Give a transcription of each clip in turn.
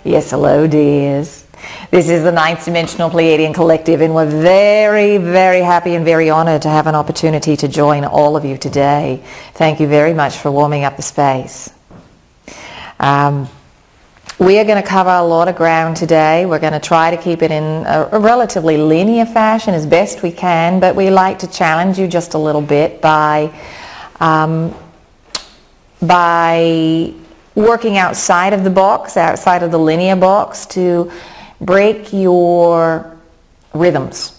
Yes, hello dears. This is the Ninth Dimensional Pleiadian Collective, and we're very, very happy and very honored to have an opportunity to join all of you today. Thank you very much for warming up the space. We are going to cover a lot of ground today. We're going to try to keep it in a relatively linear fashion as best we can, but we like to challenge you just a little bit by working outside of the box, outside of the linear box, to break your rhythms,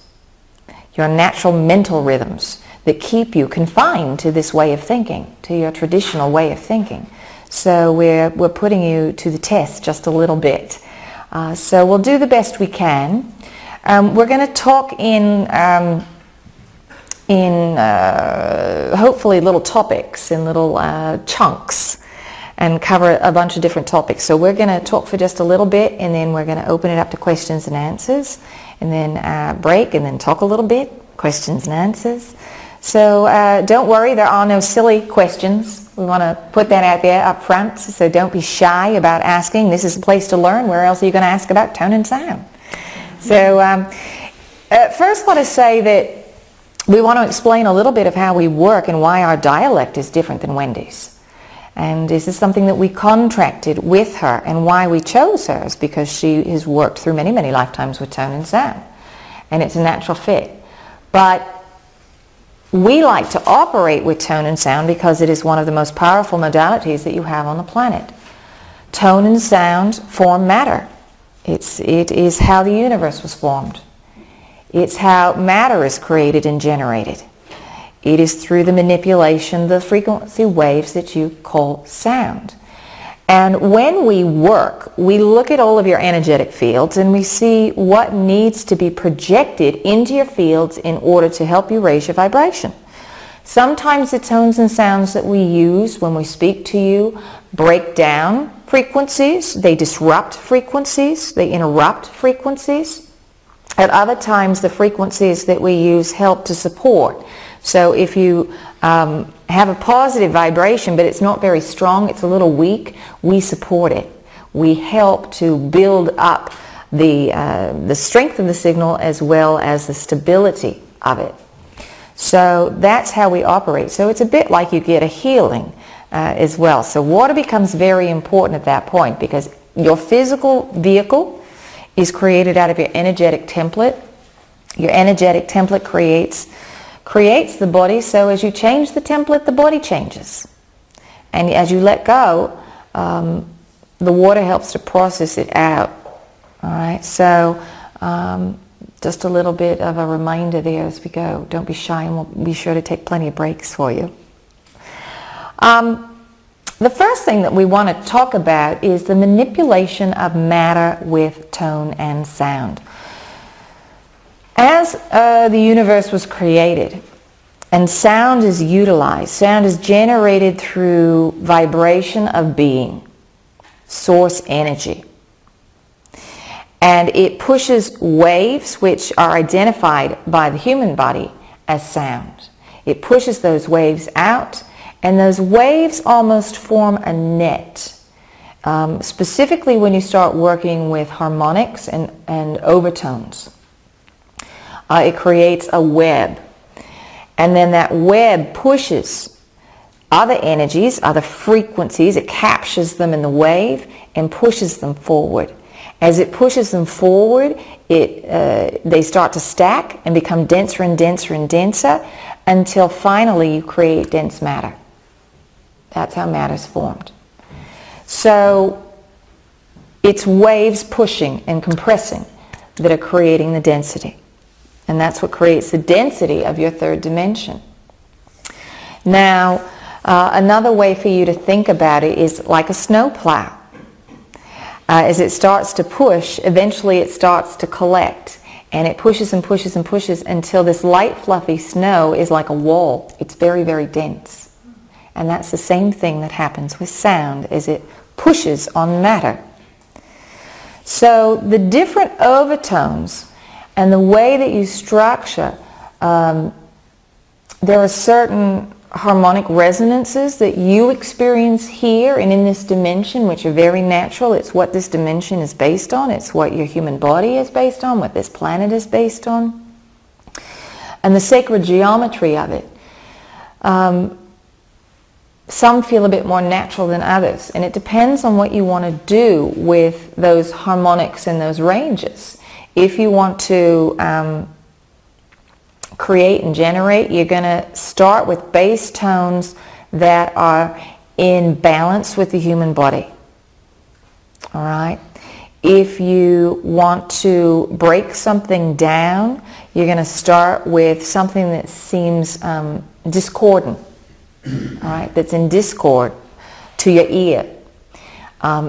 your natural mental rhythms that keep you confined to this way of thinking, to your traditional way of thinking. So we're putting you to the test just a little bit. So we'll do the best we can. We're going to talk in hopefully little topics, in little chunks, and cover a bunch of different topics. So we're going to talk for just a little bit, and then we're going to open it up to questions and answers, and then break, and then talk a little bit, questions and answers. So don't worry, there are no silly questions. We want to put that out there up front, so don't be shy about asking. This is a place to learn. Where else are you going to ask about tone and sound? So first I want to say that we want to explain a little bit of how we work and why our dialect is different than Wendy's. And this is something that we contracted with her, and why we chose her is because she has worked through many, many lifetimes with tone and sound. And it's a natural fit. But we like to operate with tone and sound because it is one of the most powerful modalities that you have on the planet. Tone and sound form matter. It is how the universe was formed. It's how matter is created and generated. It is through the manipulation, the frequency waves that you call sound. And when we work, we look at all of your energetic fields and we see what needs to be projected into your fields in order to help you raise your vibration. Sometimes the tones and sounds that we use when we speak to you break down frequencies, they disrupt frequencies, they interrupt frequencies. At other times, the frequencies that we use help to support. So if you have a positive vibration, but it's not very strong, it's a little weak, we support it. We help to build up the strength of the signal as well as the stability of it. So that's how we operate. So it's a bit like you get a healing as well. So water becomes very important at that point, because your physical vehicle is created out of your energetic template. Your energetic template creates the body, so as you change the template, the body changes. And as you let go, the water helps to process it out. All right, so just a little bit of a reminder there as we go. Don't be shy, and we'll be sure to take plenty of breaks for you. The first thing that we want to talk about is the manipulation of matter with tone and sound. As the universe was created and sound is utilized, sound is generated through vibration of being, source energy. And it pushes waves which are identified by the human body as sound. It pushes those waves out, and those waves almost form a net. Specifically when you start working with harmonics and overtones. It creates a web, and then that web pushes other energies, other frequencies. It captures them in the wave and pushes them forward. As it pushes them forward, they start to stack and become denser and denser and denser until finally you create dense matter. That's how matter is formed. So it's waves pushing and compressing that are creating the density. And that's what creates the density of your third dimension. Now, another way for you to think about it is like a snowplow. As it starts to push, eventually it starts to collect. And it pushes and pushes and pushes until this light, fluffy snow is like a wall. It's very, very dense. And that's the same thing that happens with sound, as it pushes on matter. So the different overtones and the way that you structure, there are certain harmonic resonances that you experience here and in this dimension, which are very natural. It's what this dimension is based on. It's what your human body is based on, what this planet is based on. And the sacred geometry of it. Some feel a bit more natural than others, and it depends on what you want to do with those harmonics and those ranges. If you want to create and generate, you're going to start with bass tones that are in balance with the human body. All right? If you want to break something down, you're going to start with something that seems discordant. All right, that's in discord to your ear.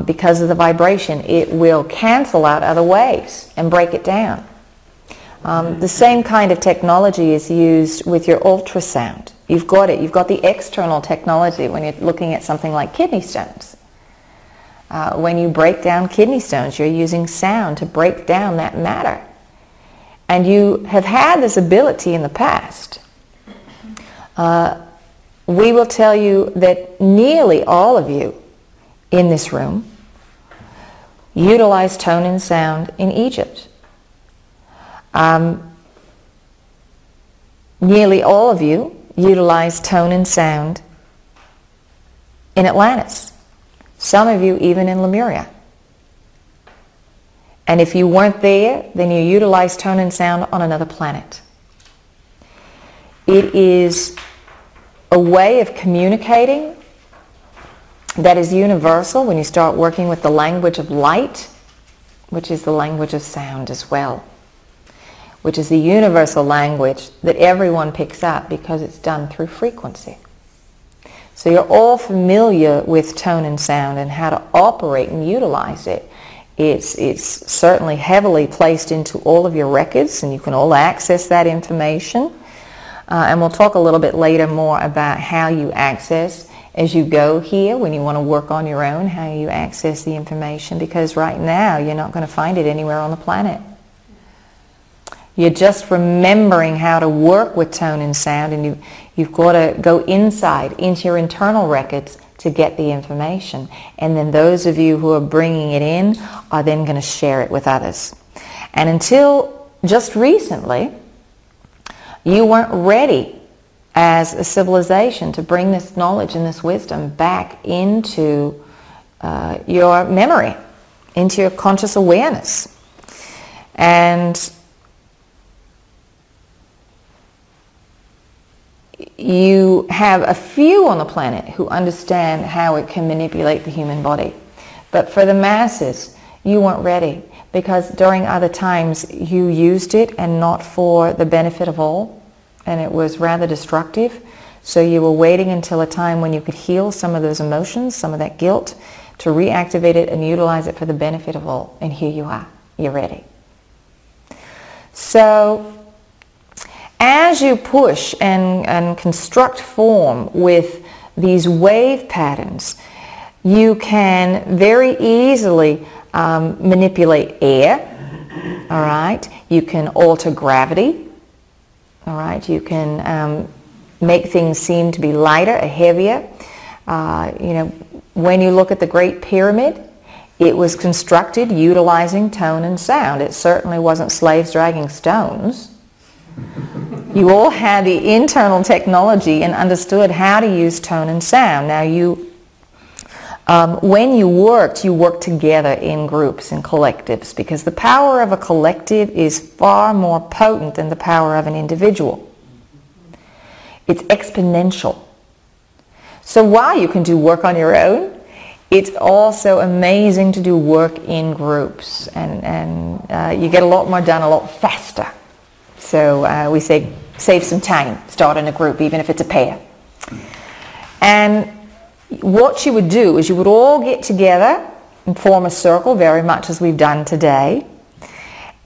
Because of the vibration, it will cancel out other waves and break it down. The same kind of technology is used with your ultrasound. You've got it. You've got the external technology when you're looking at something like kidney stones. When you break down kidney stones, you're using sound to break down that matter. And you have had this ability in the past. We will tell you that nearly all of you in this room utilize tone and sound in Egypt. Nearly all of you utilize tone and sound in Atlantis. Some of you even in Lemuria. And if you weren't there, then you utilize tone and sound on another planet. It is a way of communicating that is universal when you start working with the language of light, which is the language of sound as well, which is the universal language that everyone picks up because it's done through frequency. So you're all familiar with tone and sound and how to operate and utilize it. It's certainly heavily placed into all of your records, and you can all access that information. And we'll talk a little bit later more about how you access as you go here when you want to work on your own, how you access the information, because right now you're not going to find it anywhere on the planet. You're just remembering how to work with tone and sound, and you've got to go inside into your internal records to get the information. And then those of you who are bringing it in are then going to share it with others. And until just recently, you weren't ready as a civilization to bring this knowledge and this wisdom back into your memory, into your conscious awareness. And you have a few on the planet who understand how it can manipulate the human body. But for the masses, you weren't ready, because during other times you used it and not for the benefit of all, and it was rather destructive. So you were waiting until a time when you could heal some of those emotions, some of that guilt, to reactivate it and utilize it for the benefit of all. And here you are. You're ready. So as you push and construct form with these wave patterns, you can very easily manipulate air, all right? You can alter gravity, all right? You can make things seem to be lighter or heavier. You know, when you look at the Great Pyramid, it was constructed utilizing tone and sound. It certainly wasn't slaves dragging stones. You all had the internal technology and understood how to use tone and sound. Now when you worked together in groups and collectives, because the power of a collective is far more potent than the power of an individual. It's exponential. So while you can do work on your own, it's also amazing to do work in groups, and you get a lot more done a lot faster. So we say save some time, start in a group, even if it's a pair. And what you would do is you would all get together and form a circle, very much as we've done today,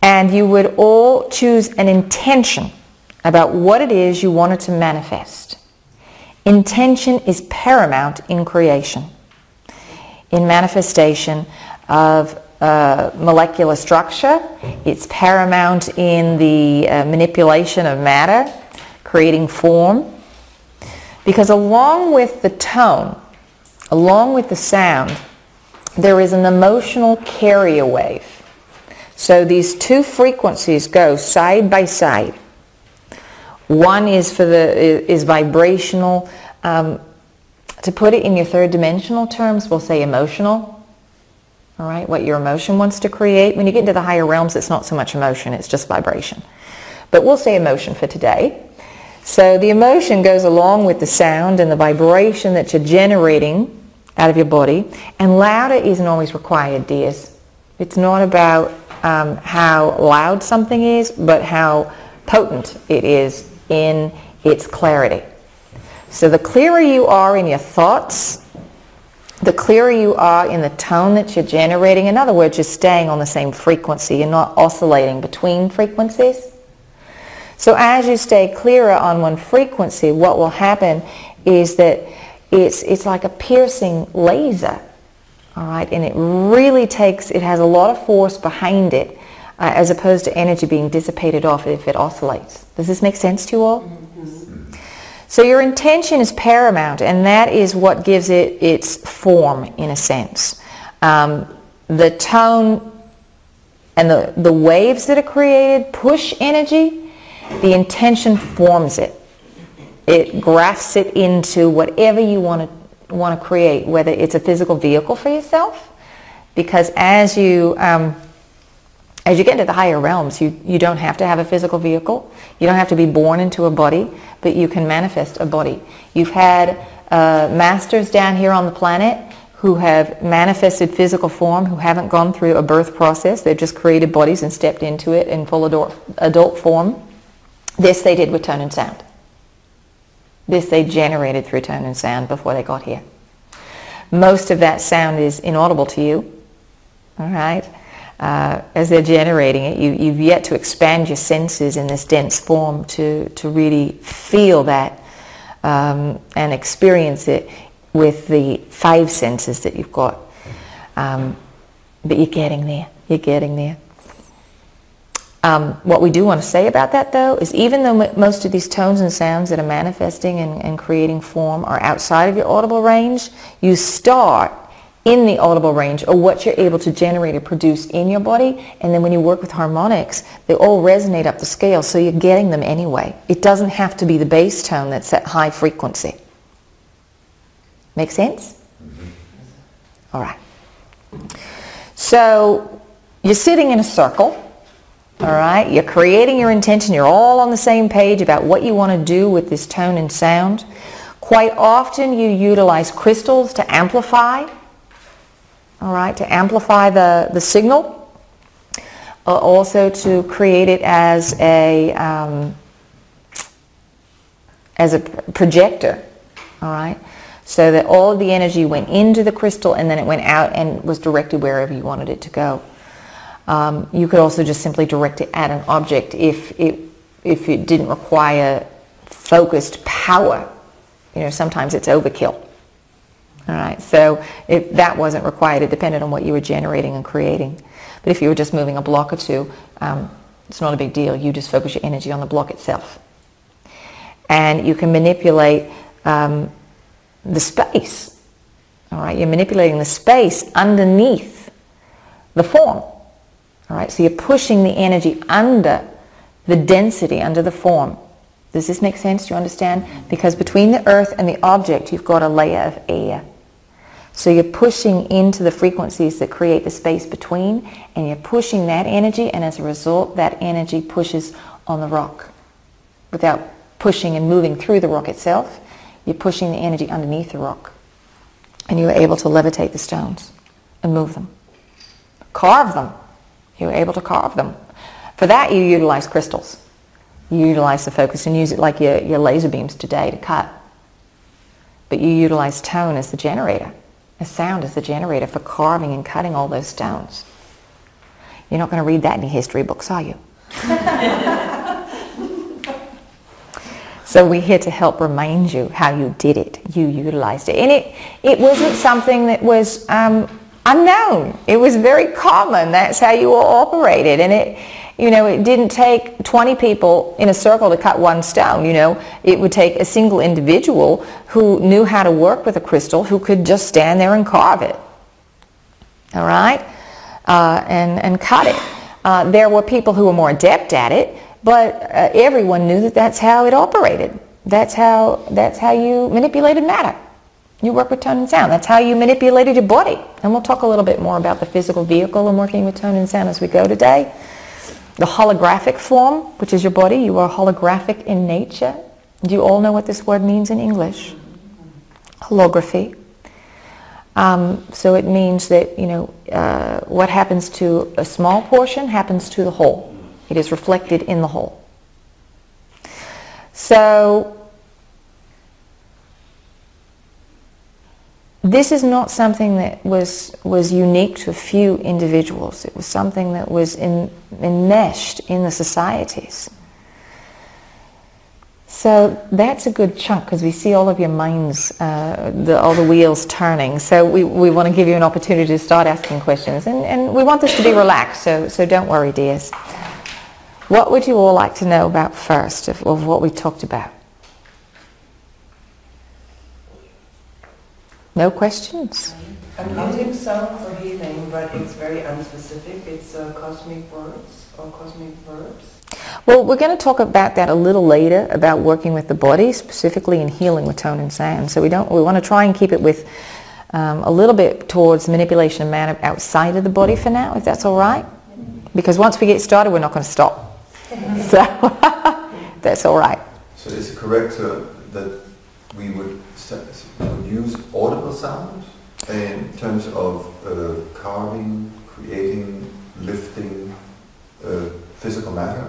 and you would all choose an intention about what it is you wanted to manifest. Intention is paramount in creation, in manifestation of molecular structure. It's paramount in the manipulation of matter, creating form. Because along with the tone, along with the sound, there is an emotional carrier wave. So these two frequencies go side by side. One is vibrational. To put it in your third dimensional terms, we'll say emotional. All right, what your emotion wants to create. When you get into the higher realms, it's not so much emotion, it's just vibration. But we'll say emotion for today. So the emotion goes along with the sound and the vibration that you're generating out of your body. And louder isn't always required, dears. It's not about how loud something is, but how potent it is in its clarity. So the clearer you are in your thoughts, the clearer you are in the tone that you're generating. In other words, you're staying on the same frequency. You're not oscillating between frequencies. So as you stay clearer on one frequency, what will happen is that it's like a piercing laser. All right, and it has a lot of force behind it, as opposed to energy being dissipated off if it oscillates. Does this make sense to you all? Mm-hmm. So your intention is paramount, and that is what gives it its form, in a sense. The tone and the waves that are created push energy. The intention forms it. It grafts it into whatever you want to create, whether it's a physical vehicle for yourself, because as you get into the higher realms, you don't have to have a physical vehicle. You don't have to be born into a body, but you can manifest a body. You've had masters down here on the planet who have manifested physical form, who haven't gone through a birth process. They've just created bodies and stepped into it in full adult form. This they did with tone and sound. This they generated through tone and sound before they got here. Most of that sound is inaudible to you, all right? As they're generating it, you've yet to expand your senses in this dense form to really feel that and experience it with the 5 senses that you've got. But you're getting there. You're getting there. What we do want to say about that, though, is even though most of these tones and sounds that are manifesting and creating form are outside of your audible range, you start in the audible range, or what you're able to generate or produce in your body, and then when you work with harmonics, they all resonate up the scale, so you're getting them anyway. It doesn't have to be the bass tone that's at high frequency. Make sense? All right. So you're sitting in a circle. All right, you're creating your intention. You're all on the same page about what you want to do with this tone and sound. Quite often you utilize crystals to amplify, all right, to amplify the signal. Also to create it as a projector, all right, so that all of the energy went into the crystal and then it went out and was directed wherever you wanted it to go. You could also just simply direct it at an object if it didn't require focused power. You know, sometimes it's overkill. All right, so if that wasn't required, it depended on what you were generating and creating. But if you were just moving a block or two, it's not a big deal. You just focus your energy on the block itself. And you can manipulate the space. All right, you're manipulating the space underneath the form. All right, so you're pushing the energy under the density, under the form. Does this make sense? Do you understand? Because between the earth and the object, you've got a layer of air. So you're pushing into the frequencies that create the space between, and you're pushing that energy, and as a result, that energy pushes on the rock. Without pushing and moving through the rock itself, you're pushing the energy underneath the rock. And you're able to levitate the stones and move them. Carve them. You're able to carve them. For that, you utilize crystals. You utilize the focus and use it like your laser beams today to cut. But you utilize tone as the generator, as sound as the generator for carving and cutting all those stones. You're not going to read that in your history books, are you? So we're here to help remind you how you did it. You utilized it. And it wasn't something that was unknown. It was very common. That's how you all operated. And You know, it didn't take 20 people in a circle to cut one stone, you know. It would take a single individual who knew how to work with a crystal, who could just stand there and carve it, all right, and cut it. There were people who were more adept at it, but everyone knew that that's how it operated. That's how you manipulated matter. You work with tone and sound. That's how you manipulated your body. And we'll talk a little bit more about the physical vehicle and working with tone and sound as we go today. The holographic form, which is your body. You are holographic in nature. Do you all know what this word means in English? Holography. So it means that, you know, what happens to a small portion happens to the whole. It is reflected in the whole. So this is not something that was unique to a few individuals. It was something that was enmeshed in the societies. So that's a good chunk, because we see all of your minds, all the wheels turning. So we want to give you an opportunity to start asking questions. And we want this to be relaxed, so don't worry, dears. What would you all like to know about first of what we talked about? No questions? I'm using sound for healing, but it's very unspecific. It's cosmic words or cosmic verbs. Well, we're going to talk about that a little later, about working with the body, specifically in healing with tone and sound. So we want to try and keep it with a little bit towards manipulation of matter outside of the body for now, if that's all right. Because once we get started, we're not going to stop. So that's all right. So is it correct that we would use audible sound in terms of carving, creating, lifting physical matter?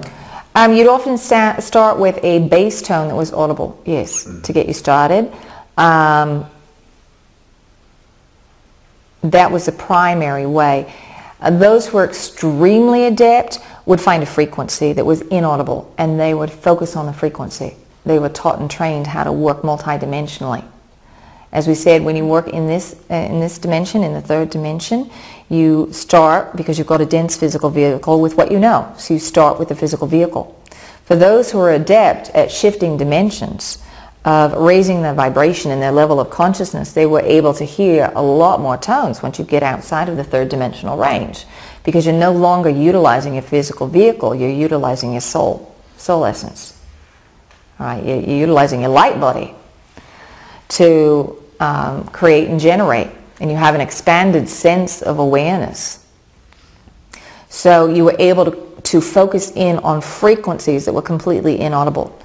You'd often start with a bass tone that was audible, yes, to get you started. That was the primary way. Those who were extremely adept would find a frequency that was inaudible, and they would focus on the frequency. They were taught and trained how to work multidimensionally. As we said, when you work in this dimension, in the third dimension, you start, because you've got a dense physical vehicle, with what you know. So you start with the physical vehicle. For those who are adept at shifting dimensions, of raising their vibration and their level of consciousness, they were able to hear a lot more tones once you get outside of the third dimensional range, because you're no longer utilizing your physical vehicle, you're utilizing your soul essence. All right, you're utilizing your light body to create and generate, and you have an expanded sense of awareness. So you were able to focus in on frequencies that were completely inaudible.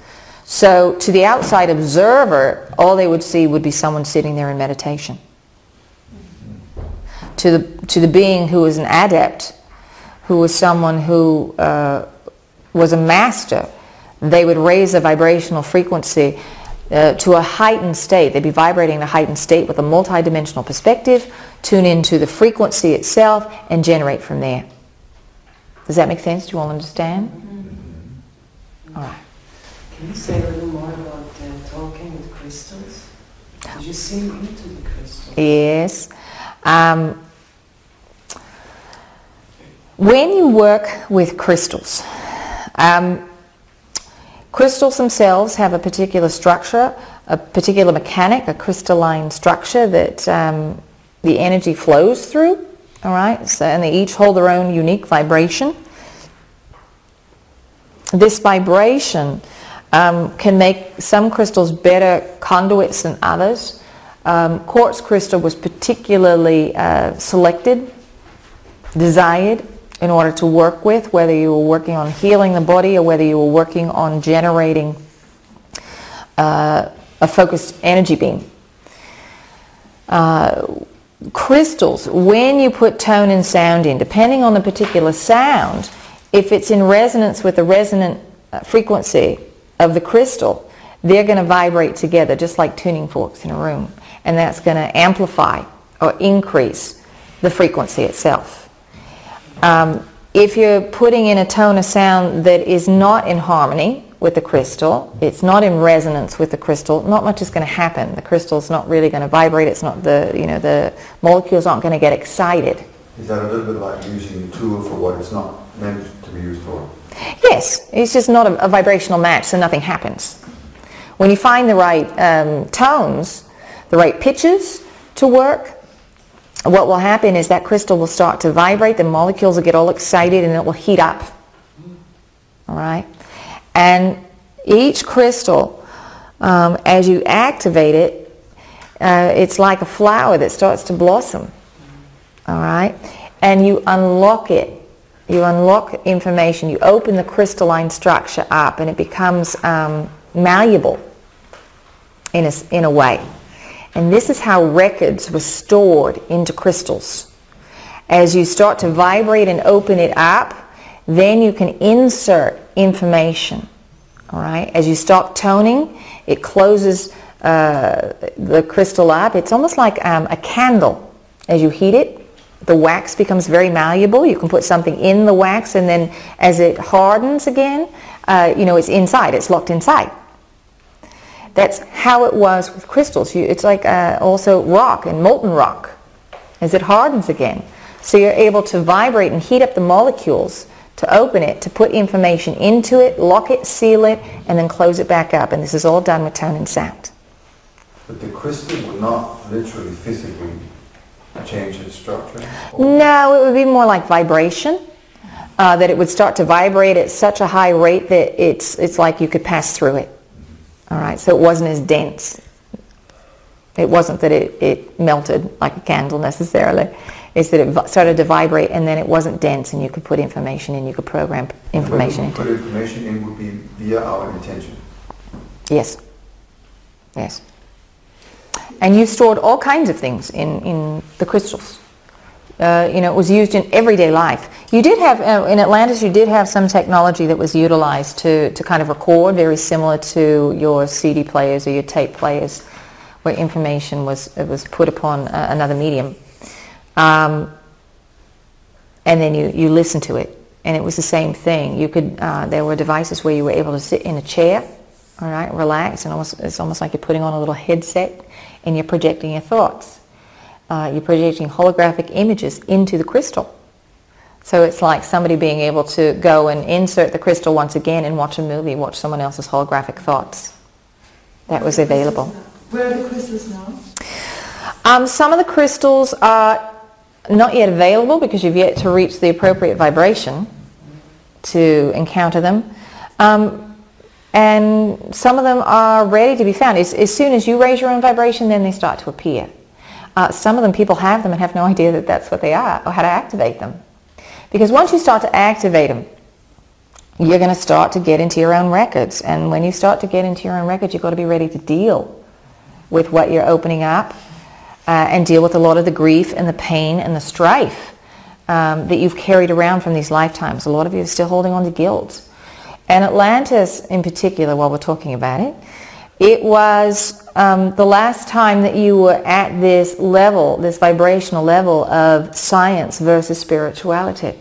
So to the outside observer, all they would see would be someone sitting there in meditation. To the being who was an adept, who was someone who was a master, they would raise a vibrational frequency to a heightened state. They'd be vibrating in a heightened state with a multidimensional perspective, tune into the frequency itself, and generate from there. Does that make sense? Do you all understand? Mm-hmm. All right. Can you say a little more about talking with crystals? Did you see into the crystals? Yes. When you work with crystals, crystals themselves have a particular structure, a particular mechanic, a crystalline structure that the energy flows through, all right? So, and they each hold their own unique vibration. This vibration can make some crystals better conduits than others. Quartz crystal was particularly selected, desired, in order to work with, whether you were working on healing the body or whether you were working on generating a focused energy beam. Crystals, when you put tone and sound in, depending on the particular sound, if it's in resonance with the resonant frequency of the crystal, they're going to vibrate together just like tuning forks in a room, and that's going to amplify or increase the frequency itself. If you're putting in a tone of sound that is not in harmony with the crystal, it's not in resonance with the crystal, not much is going to happen. The crystal's not really going to vibrate. It's not the molecules aren't going to get excited. Is that a little bit like using a tool for what it's not meant to be used for? Yes, it's just not a vibrational match, so nothing happens. When you find the right tones, the right pitches to work, what will happen is that crystal will start to vibrate, the molecules will get all excited, and it will heat up. All right? And each crystal, as you activate it, it's like a flower that starts to blossom. All right? And you unlock it. You unlock information. You open the crystalline structure up, and it becomes malleable in a way. And this is how records were stored into crystals. As you start to vibrate and open it up, then you can insert information. All right? As you stop toning, it closes the crystal up. It's almost like a candle. As you heat it, the wax becomes very malleable. You can put something in the wax, and then as it hardens again, it's inside. It's locked inside. That's how it was with crystals. It's like also rock and molten rock as it hardens again. So you're able to vibrate and heat up the molecules to open it, to put information into it, lock it, seal it, and then close it back up. And this is all done with tone and sound. But the crystal would not literally physically change its structure? No, it would be more like vibration. That it would start to vibrate at such a high rate that it's like you could pass through it. All right, so it wasn't as dense. It wasn't that it melted like a candle necessarily. It's that it started to vibrate, and then it wasn't dense, and you could put information in, you could program information into it. Put information in would be via our intention? Yes. Yes. And you stored all kinds of things in the crystals. It was used in everyday life. You did have, in Atlantis, you did have some technology that was utilized to kind of record, very similar to your CD players or your tape players, where information was put upon another medium. And then you listen to it. And it was the same thing. You could, there were devices where you were able to sit in a chair, all right, relax, and it's almost like you're putting on a little headset and you're projecting your thoughts. You're projecting holographic images into the crystal. So it's like somebody being able to go and insert the crystal once again and watch a movie, watch someone else's holographic thoughts. That was available. Where are the crystals now? Some of the crystals are not yet available because you've yet to reach the appropriate vibration to encounter them. And some of them are ready to be found. As soon as you raise your own vibration, then they start to appear. Some of them, people have them and have no idea that that's what they are or how to activate them. Because once you start to activate them, you're going to start to get into your own records. And when you start to get into your own records, you've got to be ready to deal with what you're opening up and deal with a lot of the grief and the pain and the strife that you've carried around from these lifetimes. A lot of you are still holding on to guilt. And Atlantis in particular, while we're talking about it, it was the last time that you were at this level, this vibrational level of science versus spirituality.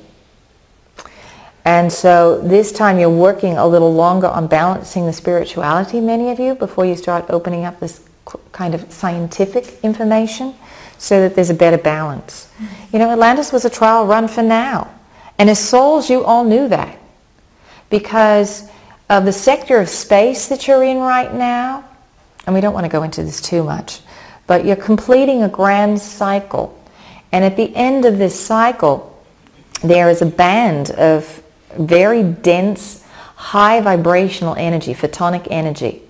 And so this time you're working a little longer on balancing the spirituality, many of you, before you start opening up this kind of scientific information so that there's a better balance. You know, Atlantis was a trial run for now. And as souls, you all knew that. Because of the sector of space that you're in right now, and we don't want to go into this too much, but you're completing a grand cycle. And at the end of this cycle, there is a band of very dense, high vibrational energy, photonic energy,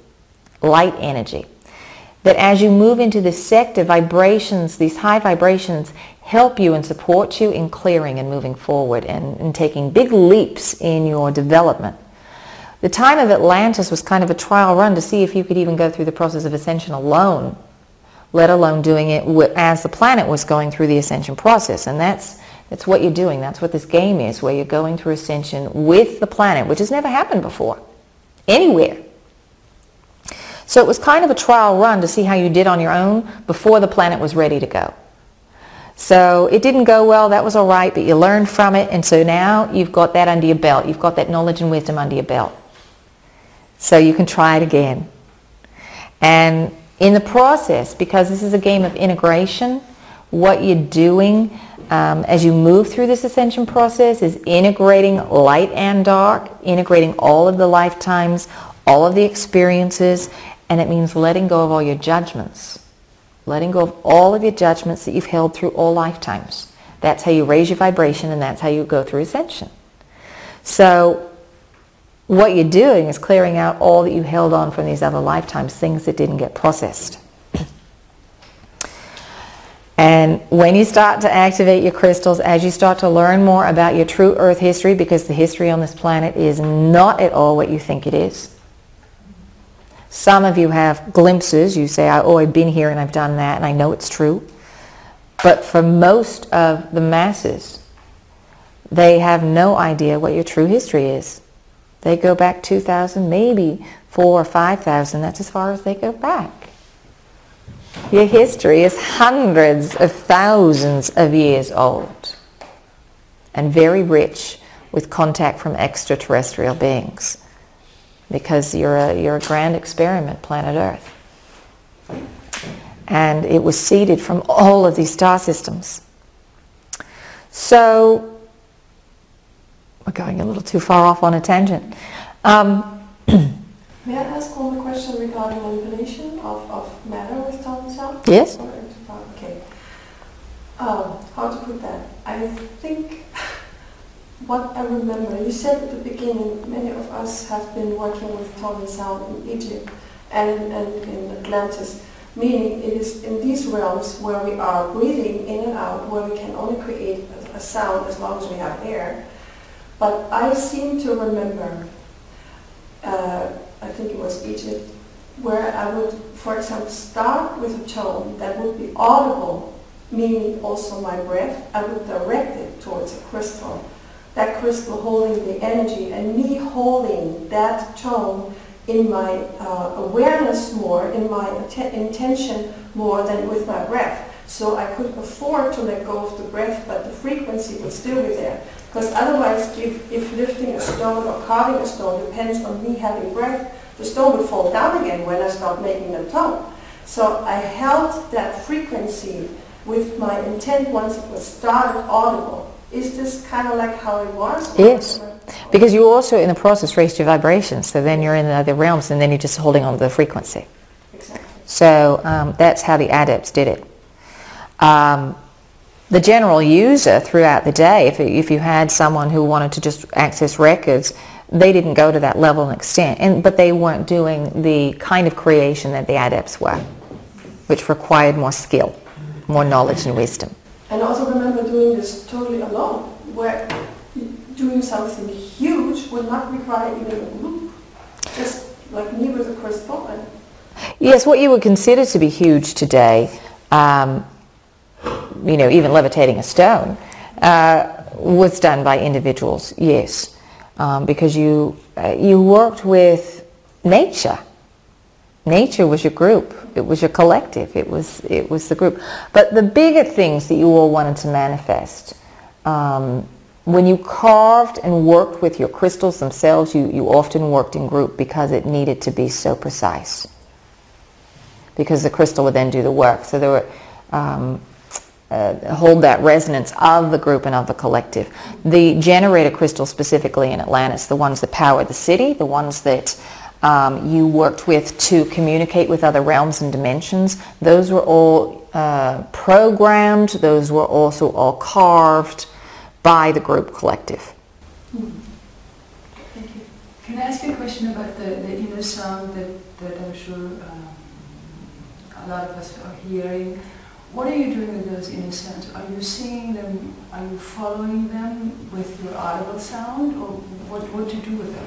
light energy, that as you move into this sector, vibrations, these high vibrations, help you and support you in clearing and moving forward and taking big leaps in your development. The time of Atlantis was kind of a trial run to see if you could even go through the process of ascension alone, let alone doing it as the planet was going through the ascension process. And that's what you're doing. That's what this game is, where you're going through ascension with the planet, which has never happened before, anywhere. So it was kind of a trial run to see how you did on your own before the planet was ready to go. So it didn't go well, that was all right, but you learned from it, and so now you've got that under your belt. You've got that knowledge and wisdom under your belt. So you can try it again. And in the process, because this is a game of integration, What you're doing as you move through this ascension process is integrating light and dark, integrating all of the lifetimes, all of the experiences, and it means letting go of all your judgments. Letting go of all of your judgments that you've held through all lifetimes. That's how you raise your vibration, and that's how you go through ascension. So what you're doing is clearing out all that you held on from these other lifetimes, things that didn't get processed. And when you start to activate your crystals, as you start to learn more about your true Earth history, because the history on this planet is not at all what you think it is. Some of you have glimpses. You say, oh, I've been here and I've done that and I know it's true. But for most of the masses, they have no idea what your true history is. They go back 2,000, maybe 4,000 or 5,000. That's as far as they go back. Your history is hundreds of thousands of years old and very rich with contact from extraterrestrial beings, because you're a grand experiment, planet Earth. And it was seeded from all of these star systems. So, we're going a little too far off on a tangent. May I ask one question regarding manipulation of matter with tone and sound? Yes. Okay. How to put that? I think what I remember, you said at the beginning, many of us have been working with tone and sound in Egypt and in Atlantis, meaning it is in these realms where we are breathing in and out, where we can only create a sound as long as we have air. But I seem to remember, I think it was Egypt, where I would, for example, start with a tone that would be audible, meaning also my breath. I would direct it towards a crystal. That crystal holding the energy, and me holding that tone in my awareness more, in my intention more than with my breath. So I could afford to let go of the breath, but the frequency would still be there. Because otherwise, if lifting a stone or carving a stone depends on me having breath, the stone would fall down again when I start making a tone. So I held that frequency with my intent once it was started audible. Is this kind of like how it was? Yes, because you also in the process raised your vibrations, so then you're in the other realms and then you're just holding on to the frequency. Exactly. So that's how the adepts did it. The general user throughout the day, if you had someone who wanted to just access records, they didn't go to that level and extent, but they weren't doing the kind of creation that the adepts were, which required more skill, more knowledge and wisdom. And I also remember doing this totally alone, where doing something huge would not require even a group, just like me with a crystal. And yes, what you would consider to be huge today, even levitating a stone, was done by individuals, yes, because you worked with nature. Nature was your group. It was your collective. It was the group. But the bigger things that you all wanted to manifest, when you carved and worked with your crystals themselves, you often worked in group because it needed to be so precise. Because the crystal would then do the work. So there were hold that resonance of the group and of the collective. The generator crystals specifically in Atlantis, the ones that power the city, the ones that you worked with to communicate with other realms and dimensions, those were all programmed, those were also all carved by the group collective. Thank you. Can I ask you a question about the inner sound that I'm sure a lot of us are hearing? What are you doing with those inner sounds? Are you seeing them, are you following them with your audible sound, or what do you do with them?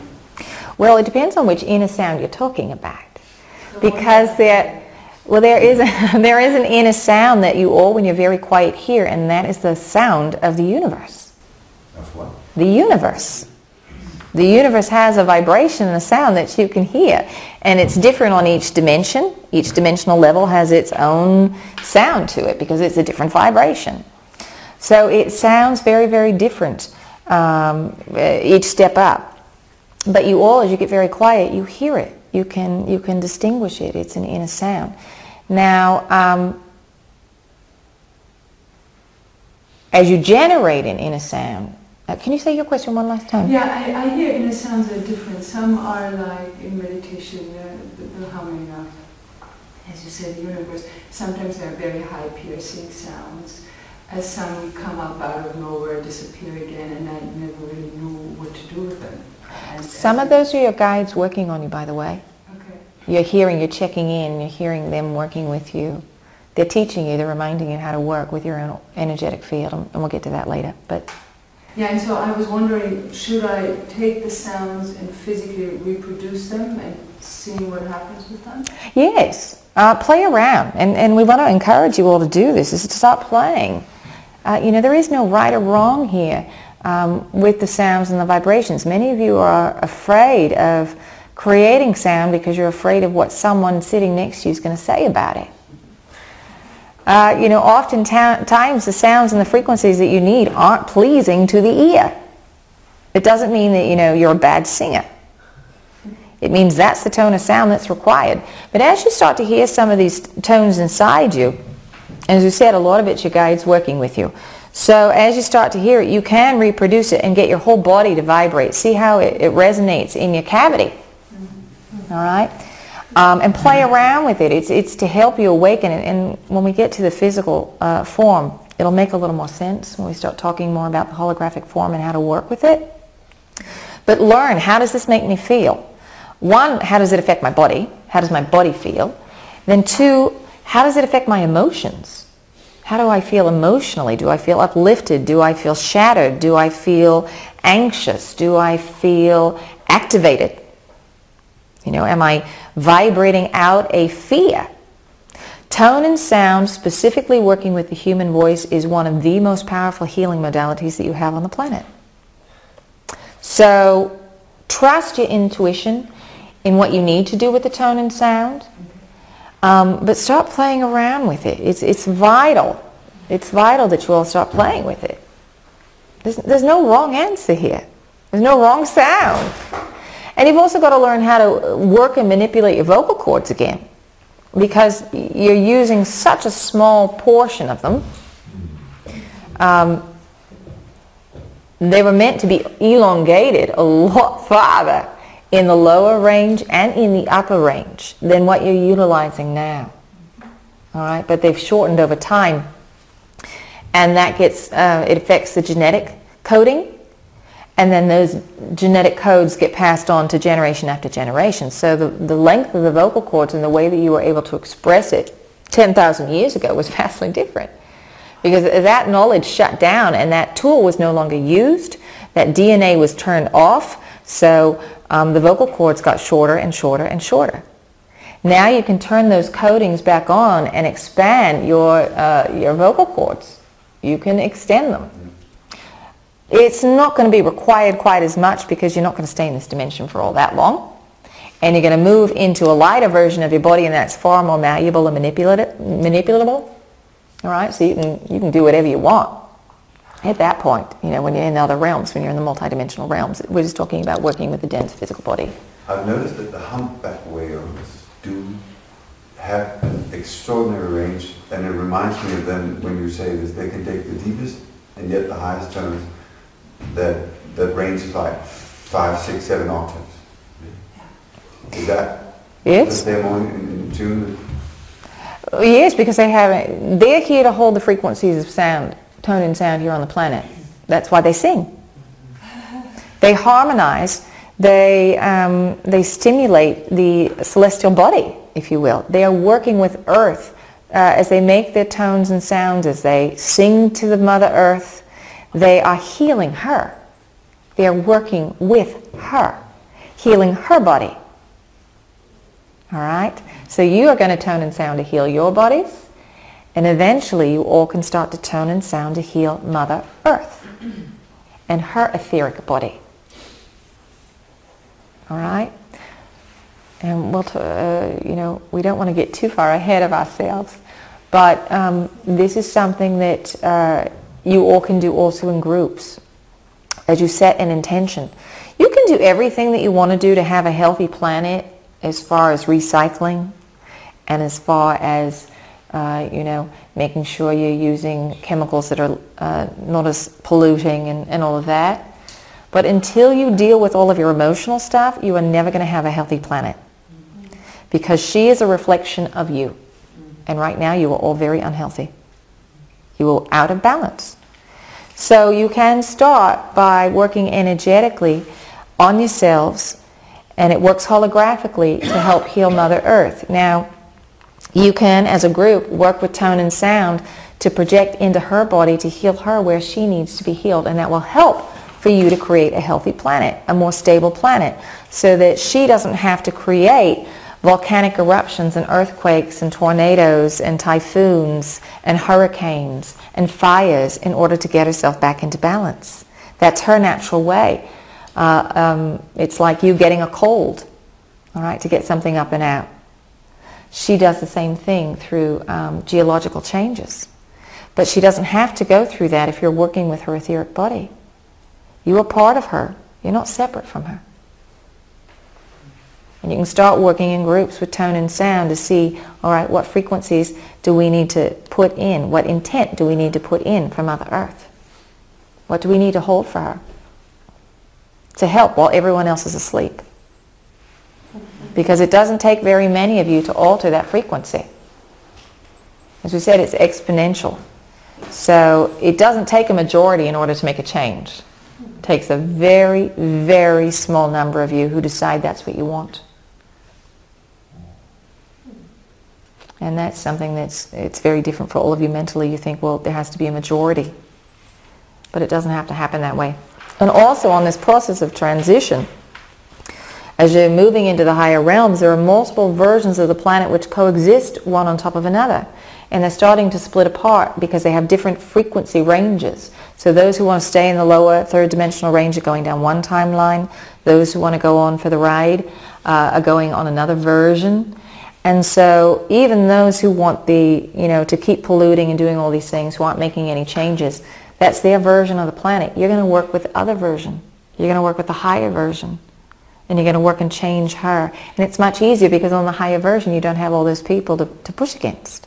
Well, it depends on which inner sound you're talking about. Because there is an inner sound that you all, when you're very quiet, hear, and that is the sound of the universe. Of what? The universe. The universe has a vibration and a sound that you can hear, and it's different on each dimension. Each dimensional level has its own sound to it because it's a different vibration. So it sounds very, very different each step up. But you all, as you get very quiet, you hear it. You can distinguish it. It's an inner sound. Now, as you generate an inner sound, can you say your question one last time? Yeah, I hear inner sounds are different. Some are like in meditation, the humming of, as you said, the universe. Sometimes they're very high piercing sounds. As some come up out of nowhere, disappear again, and I never really knew what to do with them. Some of those are your guides working on you, by the way. Okay. You're checking in, you're hearing them working with you. They're teaching you, they're reminding you how to work with your own energetic field, and we'll get to that later. But yeah, and so I was wondering, should I take the sounds and physically reproduce them and see what happens with them? yes, play around, and we want to encourage you all to do this, is to start playing. There is no right or wrong here with the sounds and the vibrations. Many of you are afraid of creating sound because you're afraid of what someone sitting next to you is going to say about it. Oftentimes the sounds and the frequencies that you need aren't pleasing to the ear. It doesn't mean that, you're a bad singer. It means that's the tone of sound that's required. But as you start to hear some of these tones inside you, as you said, a lot of it's your guides working with you. So as you start to hear it, you can reproduce it and get your whole body to vibrate. See how it resonates in your cavity. All right? And play around with it. It's to help you awaken it. And when we get to the physical form, it'll make a little more sense when we start talking more about the holographic form and how to work with it. But learn, how does this make me feel? One, how does it affect my body? How does my body feel? Then two, how does it affect my emotions? How do I feel emotionally? Do I feel uplifted? Do I feel shattered? Do I feel anxious? Do I feel activated? Am I vibrating out a fear? Tone and sound, specifically working with the human voice, is one of the most powerful healing modalities that you have on the planet. So trust your intuition in what you need to do with the tone and sound, but start playing around with it. It's vital. It's vital that you all start playing with it. There's no wrong answer here. There's no wrong sound. And you've also got to learn how to work and manipulate your vocal cords again, because you're using such a small portion of them. They were meant to be elongated a lot farther in the lower range and in the upper range than what you're utilizing now. All right, but they've shortened over time, and that it affects the genetic coding. And then those genetic codes get passed on to generation after generation. So the length of the vocal cords and the way that you were able to express it 10,000 years ago was vastly different. Because that knowledge shut down and that tool was no longer used. That DNA was turned off. So the vocal cords got shorter and shorter and shorter. Now you can turn those codings back on and expand your vocal cords. You can extend them. It's not going to be required quite as much because you're not going to stay in this dimension for all that long. And you're going to move into a lighter version of your body, and that's far more malleable and manipulatable. All right, so you can do whatever you want at that point, when you're in the other realms, when you're in the multidimensional realms. We're just talking about working with the dense physical body. I've noticed that the humpback whales do have an extraordinary range, and it reminds me of them when you say this. They can take the deepest and yet the highest tones that range is like 5, 6, 7 octaves. Is that? Yes. They're more in tune? Yes, because they're here to hold the frequencies of sound, tone and sound here on the planet. That's why they sing. They harmonize. They stimulate the celestial body, if you will. They are working with Earth as they make their tones and sounds, as they sing to the Mother Earth. They are healing her. They are working with her, healing her body. All right? So you are going to tone and sound to heal your bodies, and eventually you all can start to tone and sound to heal Mother Earth and her etheric body. All right? And we don't want to get too far ahead of ourselves, but this is something that you all can do also in groups as you set an intention. You can do everything that you want to do to have a healthy planet, as far as recycling and as far as you know, making sure you're using chemicals that are not as polluting and all of that. But until you deal with all of your emotional stuff, you are never going to have a healthy planet. Because she is a reflection of you. And right now you are all very unhealthy. You are out of balance. So you can start by working energetically on yourselves, and it works holographically to help heal Mother Earth. Now, you can, as a group, work with tone and sound to project into her body to heal her where she needs to be healed, and that will help for you to create a healthy planet, a more stable planet, so that she doesn't have to create volcanic eruptions and earthquakes and tornadoes and typhoons and hurricanes and fires in order to get herself back into balance. That's her natural way. It's like you getting a cold, all right, to get something up and out. She does the same thing through geological changes. But she doesn't have to go through that if you're working with her etheric body. You are part of her. You're not separate from her. And you can start working in groups with tone and sound to see, all right, what frequencies do we need to put in? What intent do we need to put in for Mother Earth? What do we need to hold for her to help while everyone else is asleep? Because it doesn't take very many of you to alter that frequency. As we said, it's exponential. So it doesn't take a majority in order to make a change. It takes a very, very small number of you who decide that's what you want. And that's something it's very different for all of you mentally. You think, well, there has to be a majority. But it doesn't have to happen that way. And also on this process of transition, as you're moving into the higher realms, there are multiple versions of the planet which coexist one on top of another. And they're starting to split apart because they have different frequency ranges. So those who want to stay in the lower third dimensional range are going down one timeline. Those who want to go on for the ride are going on another version. And so even those who want to keep polluting and doing all these things, who aren't making any changes, that's their version of the planet. You're going to work with the other version. You're going to work with the higher version. And you're going to work and change her. And it's much easier because on the higher version you don't have all those people to push against.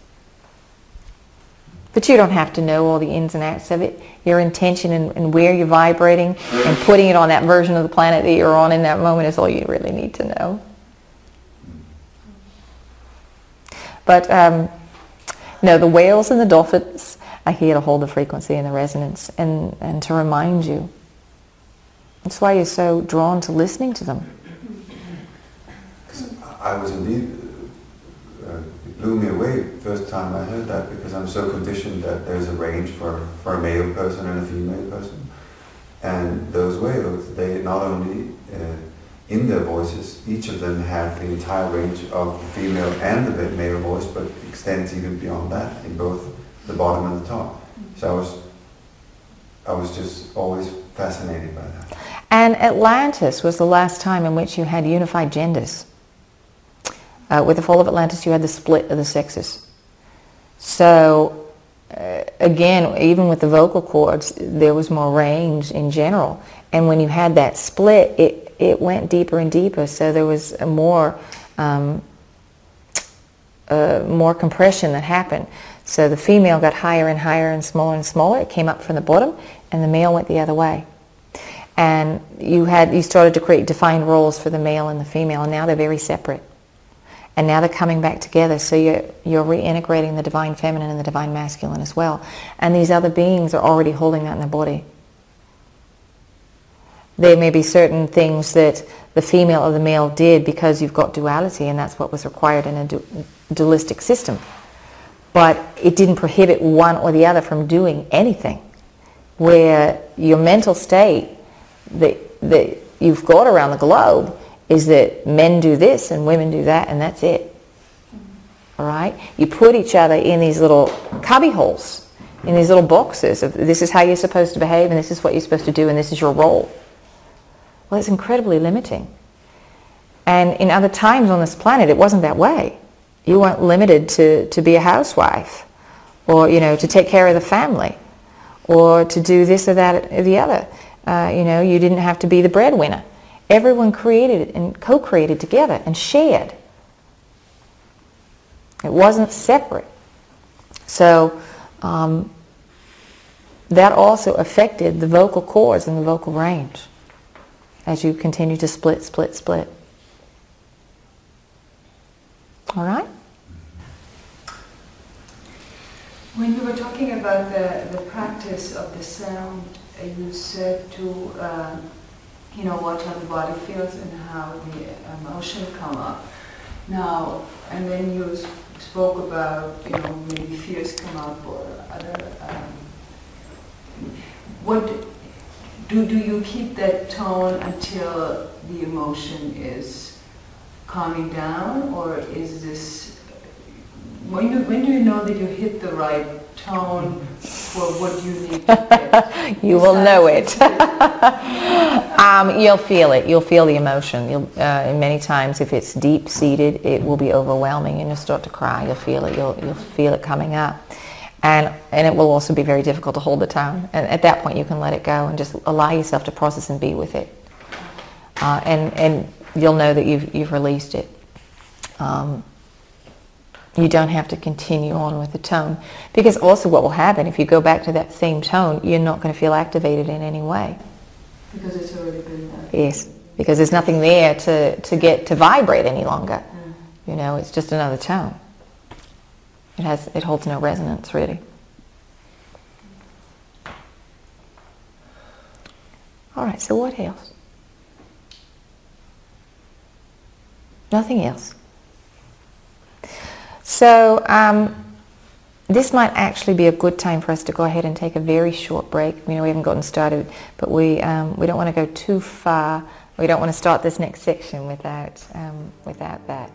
But you don't have to know all the ins and outs of it. Your intention and where you're vibrating and putting it on that version of the planet that you're on in that moment is all you really need to know. But no, the whales and the dolphins are here to hold the frequency and the resonance and to remind you. That's why you're so drawn to listening to them. I was indeed, it blew me away first time I heard that, because I'm so conditioned that there's a range for a male person and a female person. And those whales, they not only in their voices, each of them have the entire range of the female and the male voice, but extends even beyond that in both the bottom and the top. So I was just always fascinated by that. And Atlantis was the last time in which you had unified genders. With the fall of Atlantis, you had the split of the sexes. So again, even with the vocal cords, there was more range in general. And when you had that split, it went deeper and deeper. So there was more compression that happened. So the female got higher and higher and smaller. It came up from the bottom, and the male went the other way. And you started to create defined roles for the male and the female, and now they're very separate. And now they're coming back together, so you're reintegrating the divine feminine and the divine masculine as well. And these other beings are already holding that in their body. There may be certain things that the female or the male did because you've got duality, and that's what was required in a dualistic system. But it didn't prohibit one or the other from doing anything. Where your mental state that you've got around the globe is that men do this and women do that, and that's it. All right? You put each other in these little cubby holes, in these little boxes of this is how you're supposed to behave, and this is what you're supposed to do, and this is your role. Well, it's incredibly limiting. And in other times on this planet, it wasn't that way. You weren't limited to be a housewife, or to take care of the family, or to do this or that or the other. You didn't have to be the breadwinner. Everyone created and co-created together and shared. It wasn't separate. So that also affected the vocal cords and the vocal range as you continue to split, split, split. All right? When you were talking about the practice of the sound, you said to watch how the body feels and how the emotion come up. Now, and then you spoke about maybe fears come up or other. What do you keep that tone until the emotion is calming down, or is this when do you know that you hit the right tone for what you need to get? You will know it. You'll feel it. You'll feel the emotion. And many times, if it's deep-seated, it will be overwhelming, and you'll start to cry. You'll feel it. You'll feel it coming up, and it will also be very difficult to hold the tone. And at that point, you can let it go and just allow yourself to process and be with it. And you'll know that you've released it. You don't have to continue on with the tone, because also what will happen if you go back to that same tone, you're not going to feel activated in any way. Because it's already been done. Yes, because there's nothing there to get to vibrate any longer. It's just another tone. It holds no resonance really. All right, so what else? Nothing else. So this might actually be a good time for us to go ahead and take a very short break. We haven't gotten started, but we don't want to go too far. We don't want to start this next section without that.